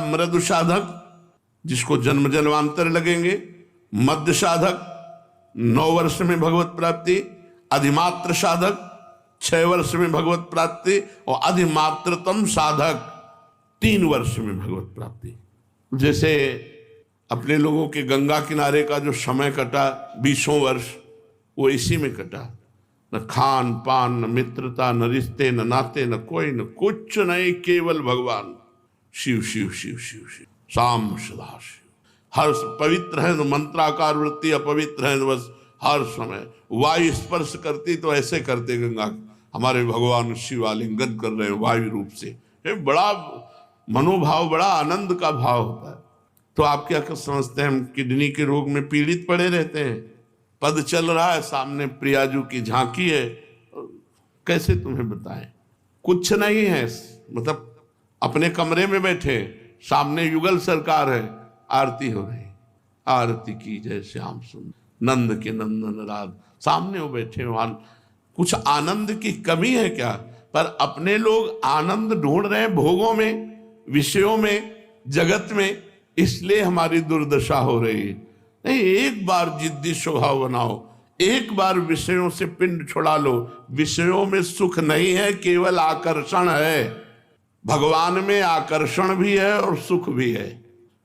मृदु साधक जिसको जन्म जन्मांतर लगेंगे, मध्य साधक 9 वर्ष में भगवत प्राप्ति, अधिमात्र साधक 6 वर्ष में भगवत प्राप्ति और अधिमात्रतम साधक 3 वर्ष में भगवत प्राप्ति। जैसे अपने लोगों के गंगा किनारे का जो समय कटा 20 वर्ष, वो इसी में कटा। न खान पान, न मित्रता, न रिश्ते, न नाते, न कोई, न कुछ नहीं, केवल भगवान शिव शिव शिव शिव शिव, शाम सदा शिव। हर पवित्र है तो मंत्राकार वृत्ति, अपवित्र है तो बस हर समय वायु स्पर्श करती तो ऐसे करते गंगा, हमारे भगवान शिव आलिंगन कर रहे हैं वायु रूप से। ये बड़ा मनोभाव, बड़ा आनंद का भाव होता है। तो आप क्या समझते हैं हम किडनी के रोग में पीड़ित पड़े रहते हैं? पद चल रहा है, सामने प्रियाजू की झांकी है, कैसे तुम्हें बताएं? कुछ नहीं है, मतलब अपने कमरे में बैठे, सामने युगल सरकार है, आरती हो रही, आरती की जय श्याम सुंदर नंद के नंदन राध, सामने वो बैठे, वहां कुछ आनंद की कमी है क्या? पर अपने लोग आनंद ढूंढ रहे हैं भोगों में, विषयों में, जगत में, इसलिए हमारी दुर्दशा हो रही है। नहीं, एक बार जिद्दी स्वभाव बनाओ, एक बार विषयों से पिंड छुड़ा लो। विषयों में सुख नहीं है, केवल आकर्षण है। भगवान में आकर्षण भी है और सुख भी है,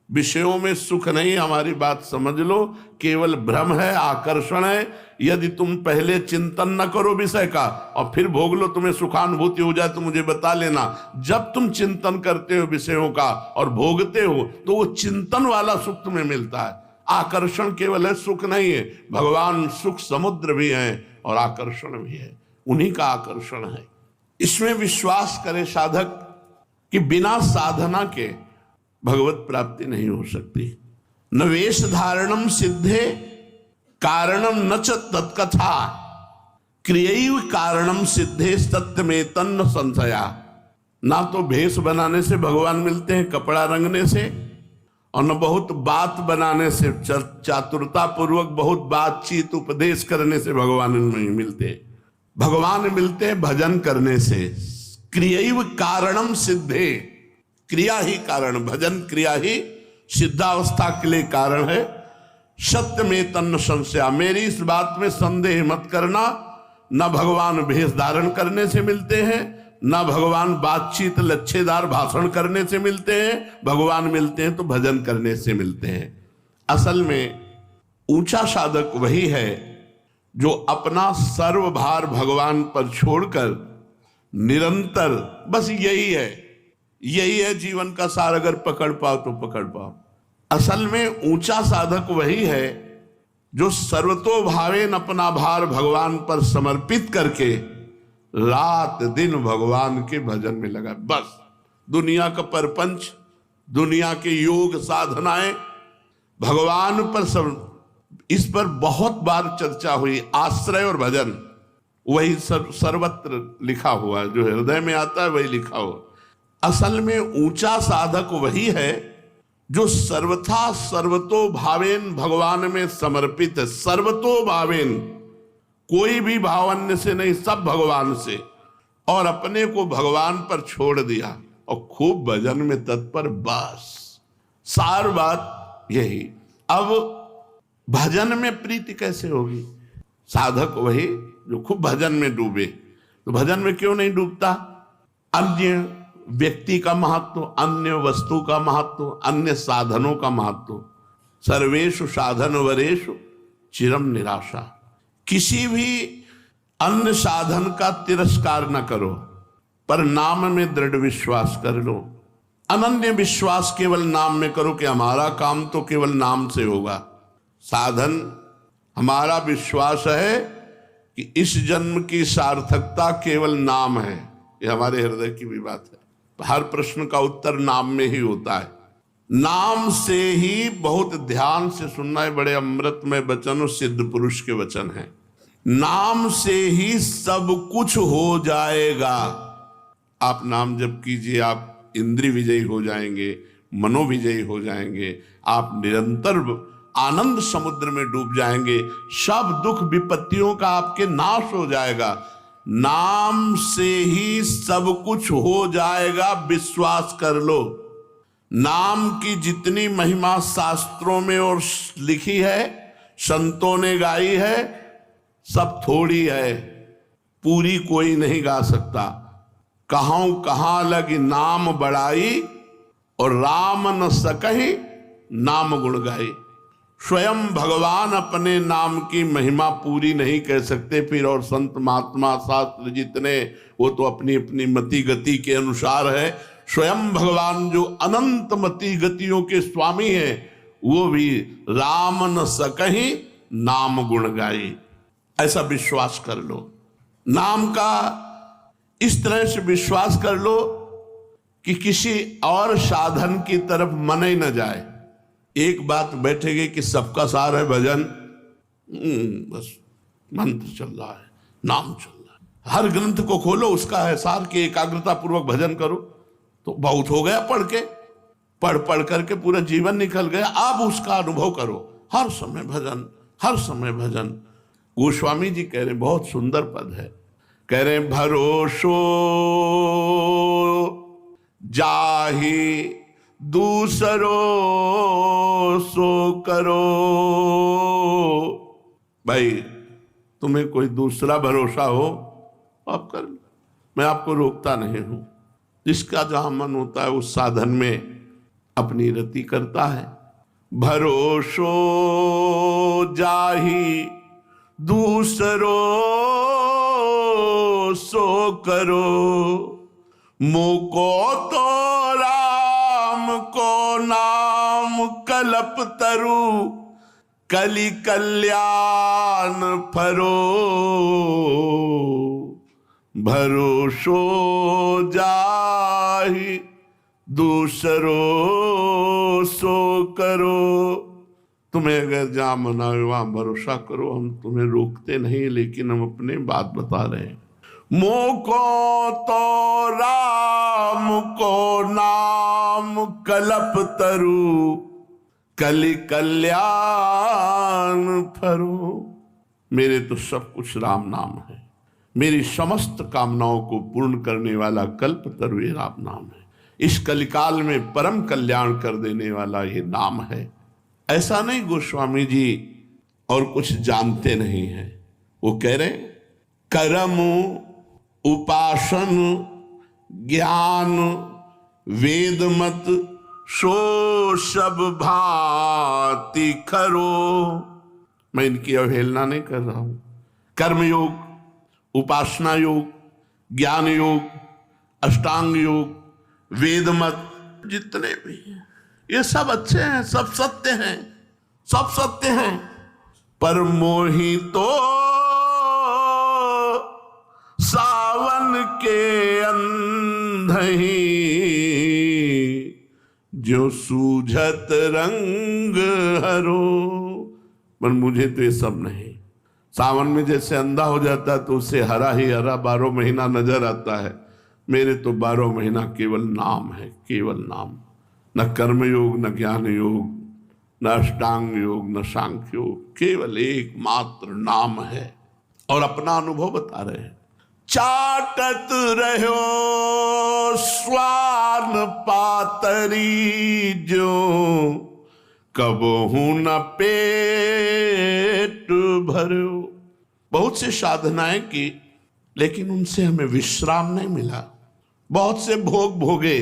विषयों में सुख नहीं। हमारी बात समझ लो, केवल भ्रम है, आकर्षण है। यदि तुम पहले चिंतन न करो विषय का और फिर भोग लो, तुम्हें सुखानुभूति हो जाए तो मुझे बता लेना। जब तुम चिंतन करते हो विषयों का और भोगते हो तो वो चिंतन वाला सुख तुम्हें मिलता है। आकर्षण केवल है, सुख नहीं है। भगवान सुख समुद्र भी है और आकर्षण भी है, उन्हीं का आकर्षण है। इसमें विश्वास करे साधक कि बिना साधना के भगवत प्राप्ति नहीं हो सकती। न वेश धारणम सिद्धे कारणम न च तत्कथा क्रियैव कारणम सिद्धे सत्य में तन्न संशया। ना तो भेष बनाने से भगवान मिलते हैं, कपड़ा रंगने से, और न बहुत बात बनाने से, चातुरता पूर्वक बहुत बातचीत उपदेश करने से भगवान नहीं मिलते। भगवान मिलते हैं भजन करने से। क्रियैव कारणम सिद्धे, क्रिया ही कारण, भजन क्रिया ही सिद्धावस्था के लिए कारण है। सत्य में तन्न संशया, मेरी इस बात में संदेह मत करना। न भगवान भेष धारण करने से मिलते हैं, न भगवान बातचीत लच्छेदार भाषण करने से मिलते हैं। भगवान मिलते हैं तो भजन करने से मिलते हैं। असल में ऊंचा साधक वही है जो अपना सर्वभार भगवान पर छोड़कर निरंतर, बस यही है जीवन का सार। अगर पकड़ पाओ तो पकड़ पाओ। असल में ऊंचा साधक वही है जो सर्वतोभावेन अपना भार भगवान पर समर्पित करके रात दिन भगवान के भजन में लगा। बस दुनिया का परपंच, दुनिया के योग साधनाएं भगवान पर सब, इस पर बहुत बार चर्चा हुई। आश्रय और भजन वही सर्वत्र लिखा हुआ है, जो हृदय में आता है वही लिखा हुआ। असल में ऊंचा साधक वही है जो सर्वथा सर्वतो भावेन भगवान में समर्पित है। सर्वतो भावेन, कोई भी भाव अन्य से नहीं, सब भगवान से, और अपने को भगवान पर छोड़ दिया और खूब भजन में तत्पर। बस सार बात यही। अब भजन में प्रीति कैसे होगी? साधक वही जो खूब भजन में डूबे। तो भजन में क्यों नहीं डूबता? अन्य व्यक्ति का महत्व, अन्य वस्तु का महत्व, अन्य साधनों का महत्व। सर्वेषु साधन वरेषु चिरम निराशा। किसी भी अन्य साधन का तिरस्कार न करो, पर नाम में दृढ़ विश्वास कर लो। अनन्य विश्वास केवल नाम में करो कि हमारा काम तो केवल नाम से होगा। साधन, हमारा विश्वास है कि इस जन्म की सार्थकता केवल नाम है। ये हमारे हृदय की भी बात है। हर प्रश्न का उत्तर नाम में ही होता है। नाम से ही, बहुत ध्यान से सुनना है, बड़े अमृतमय वचन सिद्ध पुरुष के वचन हैं। नाम से ही सब कुछ हो जाएगा। आप नाम जप कीजिए, आप इंद्रिय विजयी हो जाएंगे, मनोविजयी हो जाएंगे, आप निरंतर आनंद समुद्र में डूब जाएंगे। सब दुख विपत्तियों का आपके नाश हो जाएगा। नाम से ही सब कुछ हो जाएगा, विश्वास कर लो। नाम की जितनी महिमा शास्त्रों में और लिखी है, संतों ने गाई है, सब थोड़ी है, पूरी कोई नहीं गा सकता। कहूं कहाँ लगी नाम बढ़ाई, और राम न सकहि नाम गुण गाई। स्वयं भगवान अपने नाम की महिमा पूरी नहीं कह सकते, फिर और संत महात्मा शास्त्र जितने, वो तो अपनी अपनी मति गति के अनुसार है। स्वयं भगवान जो अनंत मति गतियों के स्वामी हैं, वो भी राम न सकहि नाम गुण गाई। ऐसा विश्वास कर लो। नाम का इस तरह से विश्वास कर लो कि किसी और साधन की तरफ मन ही न जाए। एक बात बैठेगी कि सबका सार है भजन, बस मंत्र चल रहा है, नाम चल रहा है। हर ग्रंथ को खोलो, उसका है सार की एकाग्रता पूर्वक भजन करो, तो बहुत हो गया। पढ़ पढ़ करके पूरा जीवन निकल गया। अब उसका अनुभव करो, हर समय भजन, हर समय भजन। गोस्वामी जी कह रहे, बहुत सुंदर पद है, कह रहे भरोसो जाहि दूसरो सो करो। भाई तुम्हें कोई दूसरा भरोसा हो आप कर लो, मैं आपको रोकता नहीं हूं। जिसका जहां मन होता है उस साधन में अपनी रति करता है। भरोसो जाहि दूसरो सो करो, मुको तो राम को नाम कल्प तरु, कलि कल्याण फरो। भरोसो जाहि दूसरो सो करो। तुम्हें अगर जहां मना हो वहां भरोसा करो, हम तुम्हें रोकते नहीं, लेकिन हम अपने बात बता रहे हैं। मोको तो राम को नाम कल्प तरु, कलि कल्याण फरो। मेरे तो सब कुछ राम नाम है, मेरी समस्त कामनाओं को पूर्ण करने वाला कल्प तरु ये राम नाम है। इस कलिकाल में परम कल्याण कर देने वाला ये नाम है। ऐसा नहीं गोस्वामी जी और कुछ जानते नहीं है। वो कह रहे कर्म उपासन ज्ञान वेद मत सो सब भांति खरो। मैं इनकी अवहेलना नहीं कर रहा हूं। कर्म योग, उपासना योग, ज्ञान योग, अष्टांग योग, वेद मत, जितने भी हैं ये सब अच्छे हैं, सब सत्य हैं, सब सत्य हैं। पर मोहि तो सावन के अंधही, जो सूझत रंग हरो। पर मुझे तो ये सब नहीं। सावन में जैसे अंधा हो जाता है तो उसे हरा ही हरा 12 महीना नजर आता है। मेरे तो 12 महीना केवल नाम है, केवल नाम। न कर्म योग, न ज्ञान योग, न अष्टांग योग, न सांख्य योग, केवल एकमात्र नाम है। और अपना अनुभव बता रहे हैं। चाटत रहो स्वान पातरी, जो कबहू न पेट भरो। बहुत से साधनाएं की, लेकिन उनसे हमें विश्राम नहीं मिला। बहुत से भोग भोगे,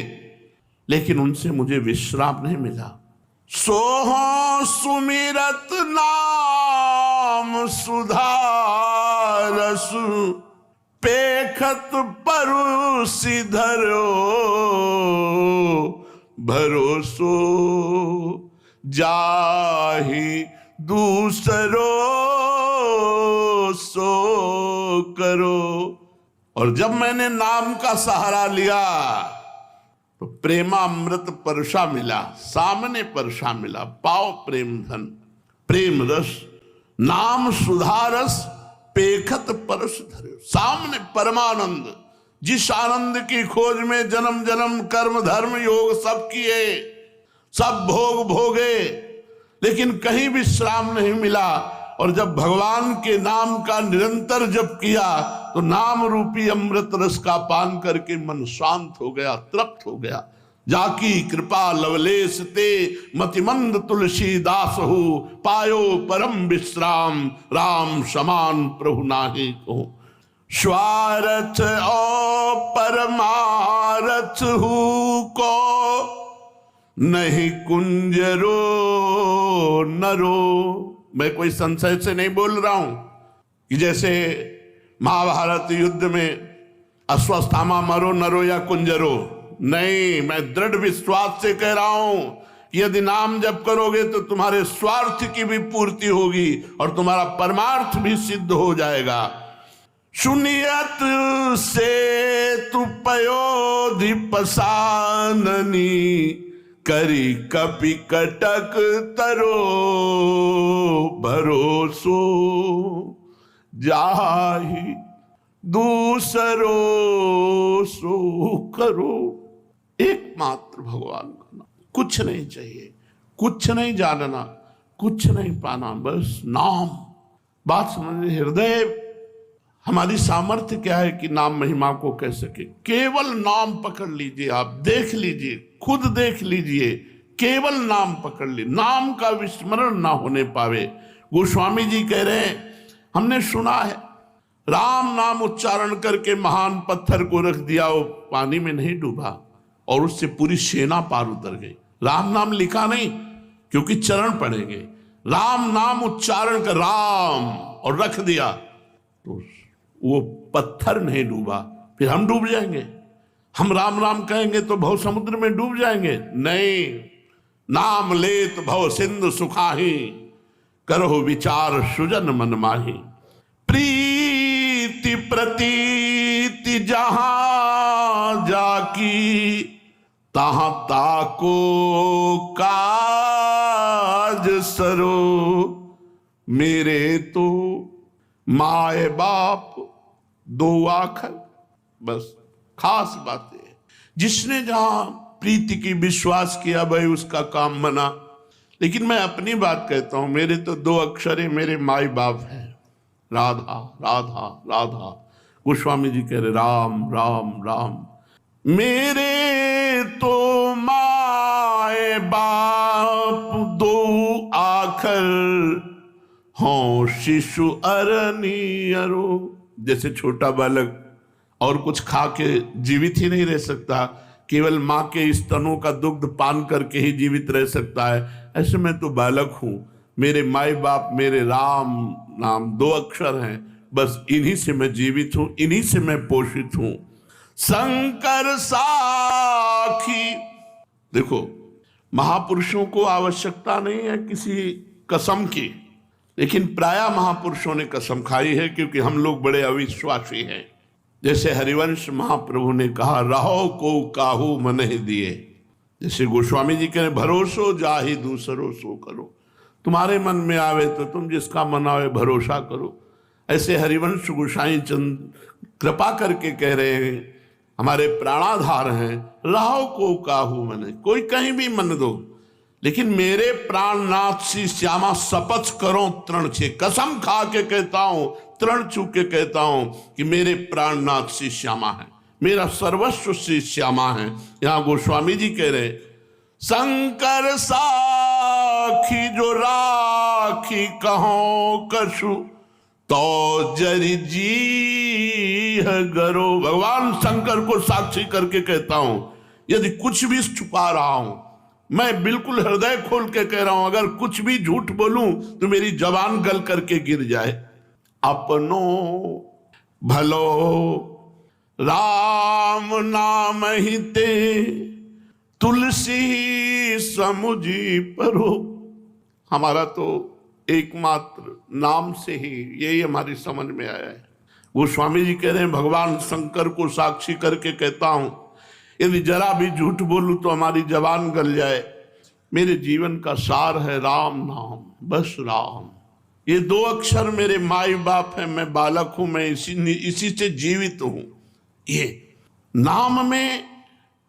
लेकिन उनसे मुझे विश्राम नहीं मिला। सोहो सुमिरत नाम सुधारस, पेखत परुषि धरो। भरोसो जाहि दूसरो सो करो। और जब मैंने नाम का सहारा लिया तो प्रेमामृत परसा मिला, सामने परसा मिला। पाओ प्रेम धन, प्रेम रस, नाम सुधारस, पेखत परस धरे। सामने परमानंद, जिस आनंद की खोज में जन्म जन्म कर्म धर्म योग सब किए, सब भोग भोगे, लेकिन कहीं विश्राम नहीं मिला। और जब भगवान के नाम का निरंतर जप किया तो नाम रूपी अमृत रस का पान करके मन शांत हो गया, तृप्त हो गया। जाकी कृपा लवलेश ते मतिमंद तुलसीदास हो, पायो परम विश्राम राम समान प्रभु नाहि को। स्वार्थ और परमारथ हूँ को, नहीं कुंजरो नरो। मैं कोई संशय से नहीं बोल रहा हूं कि जैसे महाभारत युद्ध में अश्वत्थामा मरो नरो या कुंजरो, नहीं, मैं दृढ़ विश्वास से कह रहा हूं कि यदि नाम जप करोगे तो तुम्हारे स्वार्थ की भी पूर्ति होगी और तुम्हारा परमार्थ भी सिद्ध हो जाएगा। सुनियत से तु पयोधि पसाननी, करी कपि कटक तरो भरोसो, जाहि दूसरो सो करो। एकमात्र भगवान का नाम, कुछ नहीं चाहिए, कुछ नहीं जानना, कुछ नहीं पाना, बस नाम। बात समझ, हृदय हमारी सामर्थ्य क्या है कि नाम महिमा को कह सके। केवल नाम पकड़ लीजिए, आप देख लीजिए, खुद देख लीजिए, केवल नाम पकड़ लीजिए, नाम का विस्मरण ना होने पावे। गोस्वामी जी कह रहे हैं, हमने सुना है राम नाम उच्चारण करके महान पत्थर को रख दिया, वो पानी में नहीं डूबा और उससे पूरी सेना पार उतर गई। राम नाम लिखा नहीं क्योंकि चरण पड़ेंगे, राम नाम उच्चारण कर राम और रख दिया तो वो पत्थर नहीं डूबा। फिर हम डूब जाएंगे, हम राम राम कहेंगे तो भव समुद्र में डूब जाएंगे? नहीं, नाम लेत भव सिंधु सुखाही, करो विचार सुजन मन माही। प्रीति प्रतीति जहां जाकी, तहां ताको काज सरो। मेरे तो माए बाप दो आखर, बस खास बात है। जिसने जहां प्रीति की विश्वास किया भाई उसका काम बना। लेकिन मैं अपनी बात कहता हूं, मेरे तो दो अक्षर है, मेरे माई बाप हैं, राधा राधा राधा। गोस्वामी जी कह रहे राम राम राम। मेरे तो माए बाप दो आखर, हों शिशु अरनियरो। जैसे छोटा बालक और कुछ खा के जीवित ही नहीं रह सकता, केवल माँ के स्तनों का दुग्ध पान करके ही जीवित रह सकता है, ऐसे मैं तो बालक हूँ। मेरे माई बाप मेरे राम नाम दो अक्षर हैं, बस इन्हीं से मैं जीवित हूँ, इन्हीं से मैं पोषित हूँ। शंकर साखी, देखो महापुरुषों को आवश्यकता नहीं है किसी कसम की, लेकिन प्रायः महापुरुषों ने कसम खाई है क्योंकि हम लोग बड़े अविश्वासी हैं। जैसे हरिवंश महाप्रभु ने कहा, रहो को काहू मन ही दिए। जैसे गोस्वामी जी कह रहे, भरोसो जाहि दूसरो सो करो। तुम्हारे मन में आवे तो तुम जिसका मन आवे भरोसा करो। ऐसे हरिवंश गोसाई चंद कृपा करके कह रहे हैं, हमारे प्राणाधार हैं, रहो को काहू मन, कोई कहीं भी मन दो, लेकिन मेरे प्राणनाथ श्री श्यामा शपथ करो तृण छे, कसम खा के कहता हूं, तृण छू के कहता हूं कि मेरे प्राणनाथ श्री श्यामा है, मेरा सर्वस्व श्री श्यामा है। यहां गोस्वामी जी कह रहे, शंकर साखी जो राखी कहो कछु, तो जरी जी गरो। भगवान शंकर को साक्षी करके कहता हूं, यदि कुछ भी छुपा रहा हूं, मैं बिल्कुल हृदय खोल के कह रहा हूं, अगर कुछ भी झूठ बोलूं तो मेरी जबान गल करके गिर जाए। अपनो भलो राम नाम ही ते, तुलसी समुझी परो। हमारा तो एकमात्र नाम से ही यही हमारी समझ में आया है। वो स्वामी जी कह रहे हैं, भगवान शंकर को साक्षी करके कहता हूं, यदि जरा भी झूठ बोलूं तो हमारी जबान गल जाए। मेरे जीवन का सार है राम नाम, बस राम। ये दो अक्षर मेरे माई बाप है, मैं बालक हूं, मैं इसी से जीवित हूं। ये नाम में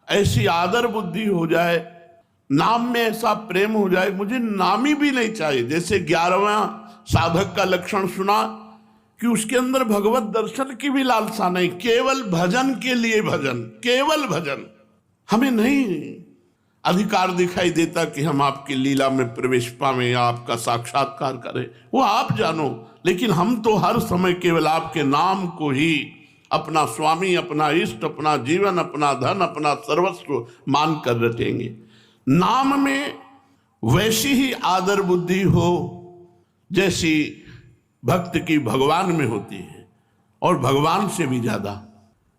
ऐसी आदर बुद्धि हो जाए, नाम में ऐसा प्रेम हो जाए, मुझे नाम ही भी नहीं चाहिए। जैसे 11वां साधक का लक्षण सुना कि उसके अंदर भगवत दर्शन की भी लालसा नहीं, केवल भजन के लिए भजन, केवल भजन। हमें नहीं अधिकार दिखाई देता कि हम आपकी लीला में प्रवेश पावें या आपका साक्षात्कार करें, वो आप जानो। लेकिन हम तो हर समय केवल आपके नाम को ही अपना स्वामी, अपना इष्ट, अपना जीवन, अपना धन, अपना सर्वस्व मानकर रटेंगे। नाम में वैसी ही आदर बुद्धि हो जैसी भक्त की भगवान में होती है, और भगवान से भी ज्यादा,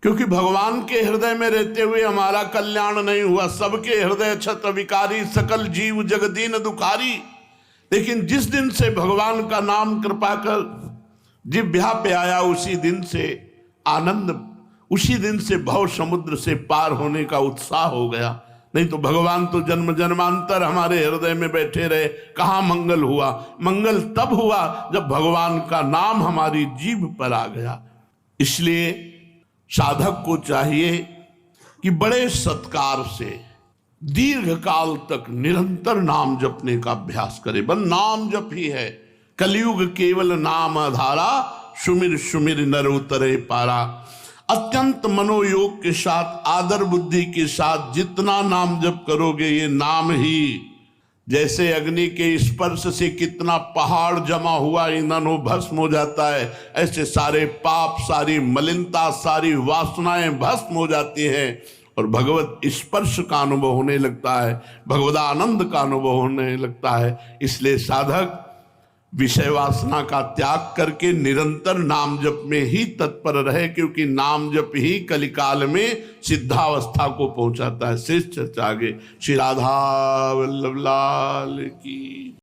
क्योंकि भगवान के हृदय में रहते हुए हमारा कल्याण नहीं हुआ। सबके हृदय छत विकारी, सकल जीव जगदीन दुखारी। लेकिन जिस दिन से भगवान का नाम कृपा कर जिह्वा पे आया, उसी दिन से आनंद, उसी दिन से भव समुद्र से पार होने का उत्साह हो गया। नहीं तो भगवान तो जन्म जन्मांतर हमारे हृदय में बैठे रहे, कहाँ मंगल हुआ? मंगल तब हुआ जब भगवान का नाम हमारी जीभ पर आ गया। इसलिए साधक को चाहिए कि बड़े सत्कार से दीर्घ काल तक निरंतर नाम जपने का अभ्यास करे। बस नाम जप ही है। कलयुग केवल नाम आधारा, सुमिर सुमिर नर उतरे पारा। अत्यंत मनोयोग के साथ, आदर बुद्धि के साथ जितना नाम जप करोगे, ये नाम ही जैसे अग्नि के स्पर्श से कितना पहाड़ जमा हुआ ईंधन हो भस्म हो जाता है, ऐसे सारे पाप, सारी मलिनता, सारी वासनाएं भस्म हो जाती हैं और भगवत स्पर्श का अनुभव होने लगता है, भगवदानंद का अनुभव होने लगता है। इसलिए साधक विषय वासना का त्याग करके निरंतर नाम जप में ही तत्पर रहे, क्योंकि नाम जप ही कलिकाल में सिद्धावस्था को पहुंचाता है। शेष चर्चा आगे। श्री राधा वल्लभ लाल की।